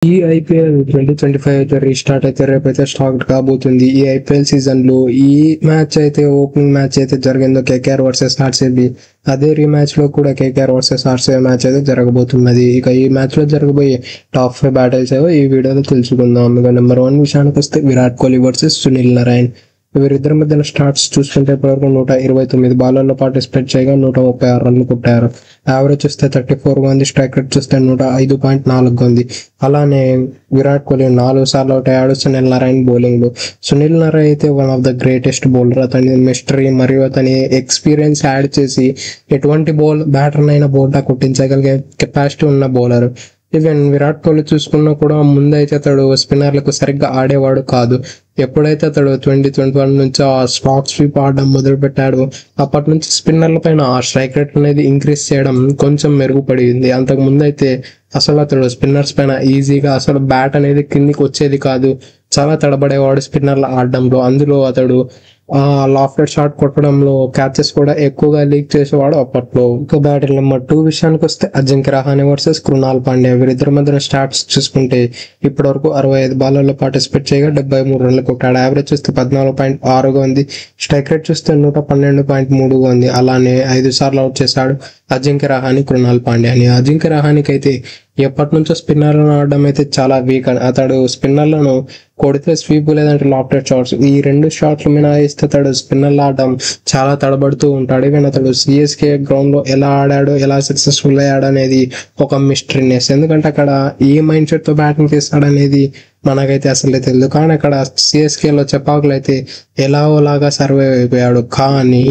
ఈ ఐపీఎల్ 2025 అయితే రీస్టార్ట్ అయితే రేపైతే స్టార్ట్ కాబోతుంది. ఈ ఐపీఎల్ సీజన్ లో ఈ మ్యాచ్ అయితే ఓపెనింగ్ మ్యాచ్ అయితే జరిగిందో కేకేఆర్ వర్సెస్ ఆర్సీబీ, అదే రీమ్యాచ్ లో కూడా కేకేఆర్ వర్సెస్ ఆర్సీబీ మ్యాచ్ అయితే జరగబోతున్నది. ఇక ఈ మ్యాచ్ లో జరగబోయే టాప్ 5 బ్యాటిల్స్ ఏవో ఈ వీడియోలో తెలుసుకుందాం. ఇక నెంబర్ 1 విషయానికి వస్తే విరాట్ కోహ్లీ వర్సెస్ సునీల్ నారాయణ్. వీరిద్దరి మధ్యన స్టార్ట్స్ చూసుకుంటే ఇప్పటివరకు 129 బాలర్లో పార్టిసిపేట్ చేయగా 136 రన్లు కొట్టారు. యావరేజ్ చూస్తే 34 ఉంది. స్ట్రైక్ రేట్ చూస్తే 105.4 ఉంది. అలానే విరాట్ కోహ్లీ 4 సార్లు అవుట్ అయ్యాడు సునీల్ నారాయణ్ బౌలింగ్ లో. సునీల్ నారాయణ్ అయితే one of the greatest bowler. అతని మిస్టరీ మరియు అతని ఎక్స్పీరియన్స్ యాడ్ చేసి ఎటువంటి బ్యాటర్ అయినా బౌల్డా కొట్టించగలిగే కెపాసిటీ ఉన్న బౌలర్. ఈవెన్ విరాట్ కోహ్లీ చూసుకున్నా కూడా ముందైతే అతడు స్పిన్నర్లకు సరిగ్గా ఆడేవాడు కాదు. ఎప్పుడైతే అతడు 2021 నుంచి ఆ స్లాట్ స్వీప్ ఆడడం మొదలు పెట్టాడు, అప్పటి నుంచి స్పిన్నర్ల పైన ఆ స్ట్రైక్ రేట్ అనేది ఇంక్రీజ్ చేయడం కొంచెం మెరుగుపడింది. అంతకు ముందు అయితే అసలు అతడు స్పిన్నర్స్ పైన ఈజీగా అసలు బ్యాట్ అనేది కిందికి వచ్చేది కాదు. చాలా తడబడేవాడు స్పిన్నర్లు ఆడడంలో. అందులో అతడు లాఫ్టెడ్ షాట్ కొట్టడంలో క్యాచెస్ కూడా ఎక్కువగా లీక్ చేసేవాడు అప్పట్లో. ఇక బ్యాటింగ్ నెంబర్ 2 విషయానికి వస్తే అజింక్య రహానే వర్సెస్ కృణాల్ పాండ్యా. వీరిద్దరి మధ్యన స్టాట్స్ చూసుకుంటే ఇప్పటి వరకు 65 బాలర్లో పార్టిసిపేట్ చేయగా 73 రన్లు కొట్టాడు. యావరేజ్ చూస్తే 14.6గా ఉంది. స్ట్రైక్ రేట్ చూస్తే 112.3గా ఉంది. అలానే 5 సార్లు అవుట్ చేశాడు అజింక్య రహానే కృణాల్ పాండ్యాని. అజింక్య రహానేకి అయితే ఎప్పటి నుంచో స్పిన్నర్లను ఆడడం అయితే చాలా వీక్ అని. అతడు స్పిన్నర్లను కొడితే స్వీప్ లేదంటే లాఫ్టెడ్ షాట్స్, ఈ 2 షాట్లు మినహాయిస్తే అతడు స్పిన్నర్లు ఆడడం చాలా తడబడుతూ ఉంటాడు. ఈవెన్ అతడు సిఎస్కే గ్రౌండ్ లో ఎలా ఆడాడు, ఎలా సక్సెస్ఫుల్ అయ్యాడు అనేది ఒక మిస్టరీనెస్. ఎందుకంటే అక్కడ ఏ మైండ్ సెట్ తో బ్యాటింగ్ చేస్తాడు అనేది మనకైతే అసలే తెలియదు. కానీ అక్కడ సిఎస్కేలో చెపాకులు అయితే ఎలాగోలాగా సర్వైవ్ అయిపోయాడు. కానీ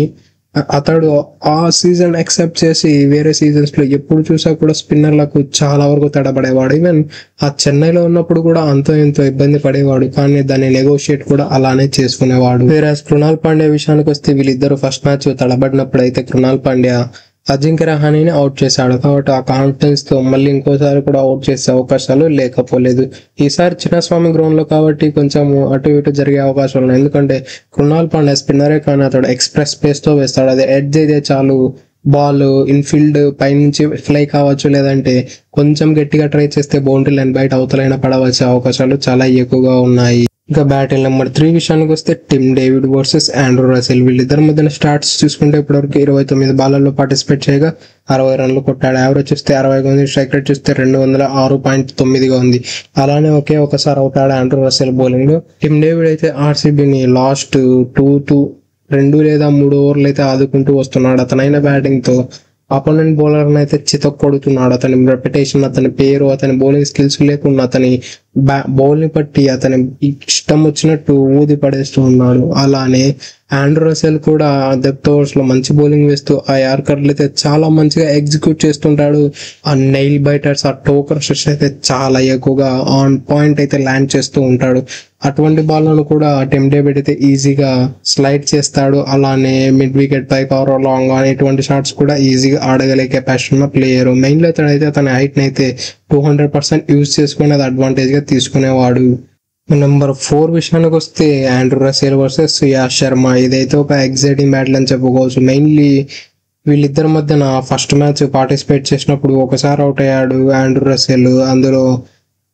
అతడు ఆ సీజన్ ఎక్సెప్ట్ చేసి వేరే సీజన్స్ లో ఎప్పుడు చూసా కూడా స్పిన్నర్లకు చాలా వరకు తడబడేవాడు. ఈవెన్ ఆ చెన్నైలో ఉన్నప్పుడు కూడా అంతో ఎంతో ఇబ్బంది పడేవాడు, కానీ దాన్ని నెగోషియేట్ కూడా అలానే చేసుకునేవాడు. వేరే కృణాల్ పాండ్యా విషయానికి వస్తే వీళ్ళిద్దరు ఫస్ట్ మ్యాచ్ తడబడినప్పుడు అయితే కృణాల్ పాండ్యా అజింక్య రహానేని అవుట్ చేశాడు. కాబట్టి ఆ కాన్ఫిడెన్స్ తో మళ్ళీ ఇంకోసారి కూడా అవుట్ చేసే అవకాశాలు లేకపోలేదు. ఈసారి చిన్నస్వామి గ్రౌండ్ లో కాబట్టి కొంచెం అటు ఇటు జరిగే అవకాశాలు ఉన్నాయి. ఎందుకంటే కృణాల్ పాండ్యా స్పిన్నరే కానీ అతడు ఎక్స్ప్రెస్ స్పేస్ తో వేస్తాడు. అది ఎడ్జ్ అయితే చాలు బాల్ ఇన్ఫీల్డ్ పైనుంచి ఫ్లై కావచ్చు, లేదంటే కొంచెం గట్టిగా ట్రై చేస్తే బౌండరీ లైన్ బయట అవతలైన పడవచ్చే అవకాశాలు చాలా ఎక్కువగా ఉన్నాయి. ఇంకా బ్యాటింగ్ నెంబర్ 3 విషయానికి వస్తే Tim David versus Andre Russell. వీళ్ళిద్దరి మధ్యన స్టార్ట్స్ చూసుకుంటే ఇప్పటివరకు 29 బాలర్లో పార్టిసిపేట్ చేయగా 60 రన్లు కొట్టాడు. యావరేజ్ చూస్తే 60గా ఉంది. స్ట్రైక్ రేట్ చూస్తే 206.9గా ఉంది. అలానే ఒకసారి అవుట్ ఆడాడు ఆండ్రూ రసెల్ బౌలింగ్ లో. టిమ్ డేవిడ్ అయితే ఆర్సీబీని లాస్ట్ 2 లేదా 3 ఓవర్లు అయితే ఆదుకుంటూ వస్తున్నాడు. అతనైన బ్యాటింగ్ తో అపోనెంట్ బౌలర్ అయితే చితక్ కొడుతున్నాడు. అతని రెప్యుటేషన్, అతని పేరు, అతని బౌలింగ్ స్కిల్స్ లేకుండా అతని బౌల్ ని బట్టి అతని ఇష్టం వచ్చినట్టు ఊది పడేస్తూ ఉన్నాడు. అలానే ఆండ్రూ రసెల్ కూడా డెప్త్ ఓవర్స్ లో మంచి బౌలింగ్ వేస్తూ ఆ యార్కర్లు అయితే చాలా మంచిగా ఎగ్జిక్యూట్ చేస్తుంటాడు. ఆ నెయిల్ బైటర్స్, ఆ టోకర్స్ అయితే చాలా ఎక్కువగా ఆన్ పాయింట్ అయితే ల్యాండ్ చేస్తూ ఉంటాడు. అటువంటి బాల్లను కూడా టిమ్ డేవిడ్ అయితే ఈజీగా స్లైడ్ చేస్తాడు. అలానే మిడ్ వికెట్ పై కవర్ లాంగ్ అని ఇటువంటి షాట్స్ కూడా ఈజీగా ఆడగలిగే కెపాసిటీ ఉన్న ప్లేయర్. మెయిన్ లో అయితే తన హైట్ ని అయితే 200% యూజ్ చేసుకుని అది అడ్వాంటేజ్ గా తీసుకునేవాడు. నెంబర్ 4 విషయానికి వస్తే Andrew Russell versus Suyash Sharma. ఇదైతే ఒక ఎగ్జైటింగ్ బ్యాటిల్ అని చెప్పుకోవచ్చు. మెయిన్లీ వీళ్ళిద్దరి మధ్యన ఫస్ట్ మ్యాచ్ పార్టిసిపేట్ చేసినప్పుడు ఒకసారి అవుట్ అయ్యాడు ఆండ్రూ రసెల్. అందులో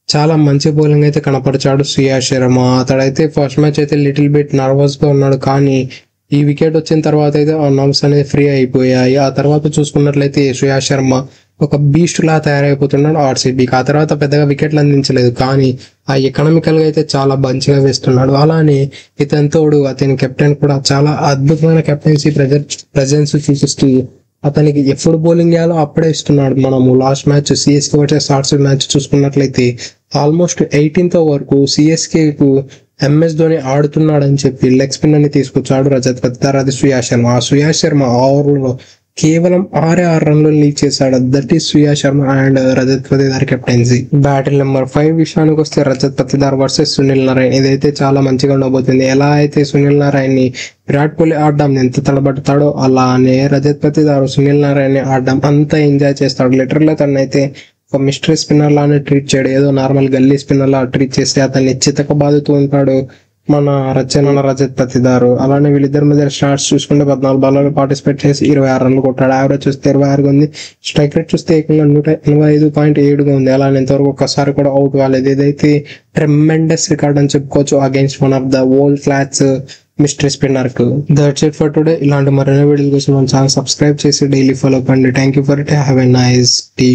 చాలా మంచి బౌలింగ్ అయితే కనపరిచాడు సుయాష్ శర్మ. అతడైతే ఫస్ట్ మ్యాచ్ అయితే లిటిల్ బిట్ నర్వస్ గా ఉన్నాడు, కానీ ఈ వికెట్ వచ్చిన తర్వాత అయితే ఆ నర్వ్స్ అనేది ఫ్రీ అయిపోయాయి. ఆ తర్వాత చూసుకున్నట్లయితే సుయాష్ శర్మ ఒక బీస్ట్ లా తయారైపోతున్నాడు ఆర్సీబీకి. ఆ తర్వాత పెద్దగా వికెట్లు అందించలేదు, కానీ ఆ ఎకనామికల్ గా అయితే చాలా మంచిగా వేస్తున్నాడు. అలానే ఇతనితోడు అతని కెప్టెన్ కూడా చాలా అద్భుతమైన కెప్టెన్సీ ప్రెజెన్స్ చూపిస్తూ అతనికి ఎప్పుడు బౌలింగ్ చేయాలో అప్పుడే ఇస్తున్నాడు. మనము last match CSK versus RCB match చూసుకున్నట్లయితే ఆల్మోస్ట్ 18th ఓవర్కు సిఎస్కేకు ఎంఎస్ ధోని ఆడుతున్నాడని చెప్పి లెగ్ స్పిన్ అని తీసుకొచ్చాడు రజత్ పతిదార్, అది సుయాష్ శర్మ. ఆ సుయాష్ శర్మ ఆ ఓవర్లో కేవలం 6 రన్లు లీడ్ చేశాడు. That is Suyash Sharma and Rajat Patidar captaincy. Battle number 5 విషయానికి వస్తే రజత్ పతిదార్ వర్సెస్ సునీల్ నారాయణ్. ఇదైతే చాలా మంచిగా ఉండబోతుంది. ఎలా అయితే సునీల్ నారాయణ్ ని విరాట్ కోహ్లీ ఆడడం ఎంత తడబడతాడో, అలానే రజత్ పతిదార్ సునీల్ నారాయణ్ ని ఆడడం అంత ఎంజాయ్ చేస్తాడు. లిటరల్లీ తనైతే ఒక మిస్టరీ స్పిన్నర్ లానే ట్రీట్ చేయడు. ఏదో నార్మల్ గల్లీ స్పిన్నర్ లా ట్రీట్ చేస్తే అతన్ని చితక బాదుతూ ఉంటాడు. మన రజత్ పతిదారు. అలానే వీళ్ళిద్దరి మధ్య స్టార్ట్స్ చూసుకుంటే 14 బాల్లో పార్టిసిపేట్ చేసి 26 రన్లు కొట్టాడు. యావరేజ్ చూస్తే 26 ఉంది. స్ట్రైక్ రేట్ చూస్తే ఏకంగా 185.7 ఉంది. అలానే ఇంతవరకు ఒక్కసారి కూడా అవుట్ కాలేదు. ఇదైతే ట్రెమెండస్ రికార్డ్ అని చెప్పుకోవచ్చు against one of the world class mystery spinner కు. That's it for today. ఇలాంటి మరిన్ని వీడియోల కోసం మన ఛానల్ సబ్స్క్రైబ్ చేసి డైలీ ఫాలో అవ్వండి. Thank you for it. Have a nice day.